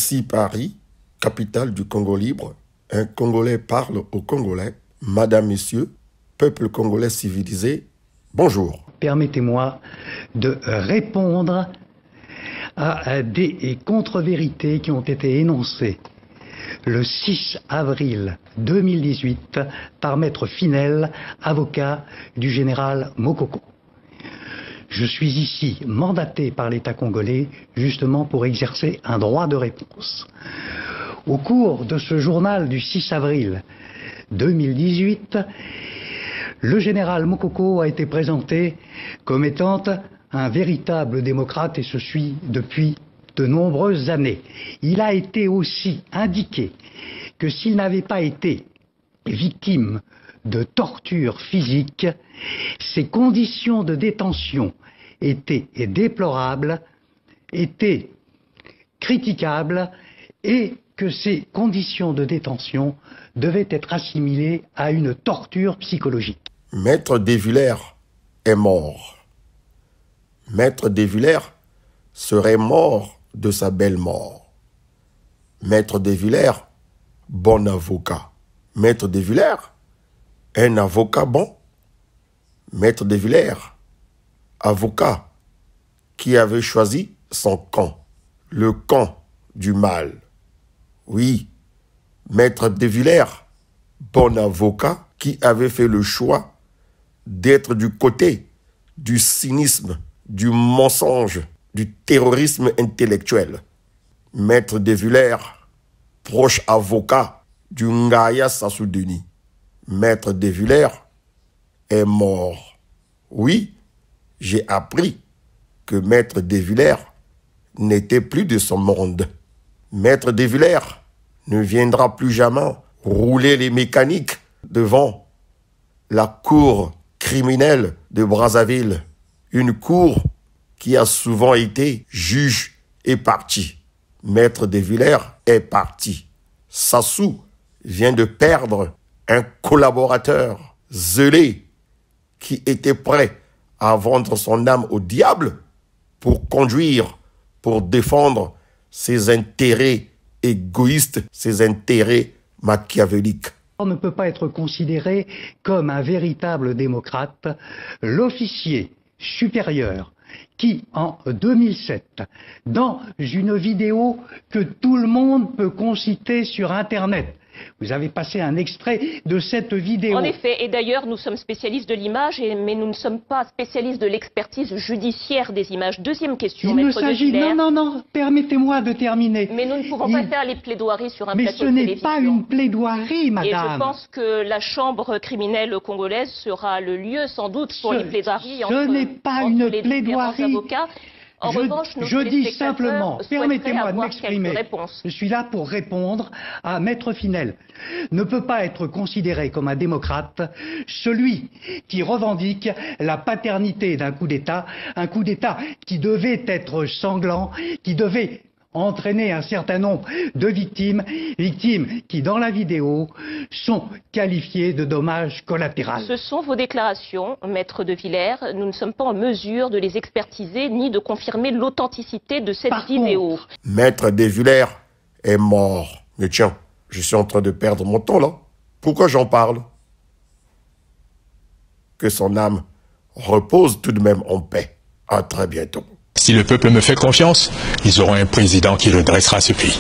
Ici Paris, capitale du Congo libre. Un Congolais parle aux Congolais. Madame, Messieurs, peuple congolais civilisé, bonjour. Permettez-moi de répondre à des contre-vérités qui ont été énoncées le 6 avril 2018 par Maître Finel, avocat du général Mokoko. Je suis ici mandaté par l'État congolais justement pour exercer un droit de réponse. Au cours de ce journal du 6 avril 2018, le général Mokoko a été présenté comme étant un véritable démocrate et ce suit depuis de nombreuses années. Il a été aussi indiqué que s'il n'avait pas été victime de torture physique, ses conditions de détention étaient déplorables, étaient critiquables et que ces conditions de détention devaient être assimilées à une torture psychologique. Maître Desvillers est mort. Maître Desvillers serait mort de sa belle mort. Maître Desvillers, bon avocat. Maître Desvillers, un avocat bon. Maître Desvillers, avocat qui avait choisi son camp, le camp du mal. Oui, Maître Desvillers, bon avocat qui avait fait le choix d'être du côté du cynisme, du mensonge, du terrorisme intellectuel. Maître Desvillers, proche avocat du Ngaya Sassou Denis. Maître Desvillers est mort. Oui, j'ai appris que Maître Desvillers n'était plus de son monde. Maître Desvillers ne viendra plus jamais rouler les mécaniques devant la cour criminelle de Brazzaville. Une cour qui a souvent été juge et partie. Maître Desvillers est parti. Sassou vient de perdre un collaborateur zélé qui était prêt à vendre son âme au diable pour conduire, pour défendre ses intérêts égoïstes, ses intérêts machiavéliques. On ne peut pas être considéré comme un véritable démocrate. L'officier supérieur qui, en 2007, dans une vidéo que tout le monde peut consulter sur Internet, vous avez passé un extrait de cette vidéo. En effet, et d'ailleurs nous sommes spécialistes de l'image, mais nous ne sommes pas spécialistes de l'expertise judiciaire des images. Deuxième question, Maître Desvillers. Non, permettez-moi de terminer. Mais nous ne pouvons pas faire les plaidoiries sur un plateau de télévision. Mais ce n'est pas une plaidoirie, madame. Et je pense que la chambre criminelle congolaise sera le lieu sans doute pour les plaidoiries entre les différents avocats. En revanche, je dis simplement, permettez-moi de m'exprimer, je suis là pour répondre à Maître Finel. Ne peut pas être considéré comme un démocrate celui qui revendique la paternité d'un coup d'État, un coup d'État qui devait être sanglant, qui devait entraîner un certain nombre de victimes qui, dans la vidéo, sont qualifiées de dommages collatéraux. Ce sont vos déclarations, Maître Desvillers. Nous ne sommes pas en mesure de les expertiser ni de confirmer l'authenticité de cette vidéo. Maître Desvillers est mort. Mais tiens, je suis en train de perdre mon temps là. Pourquoi j'en parle? Que son âme repose tout de même en paix. À très bientôt. Si le peuple me fait confiance, ils auront un président qui redressera ce pays.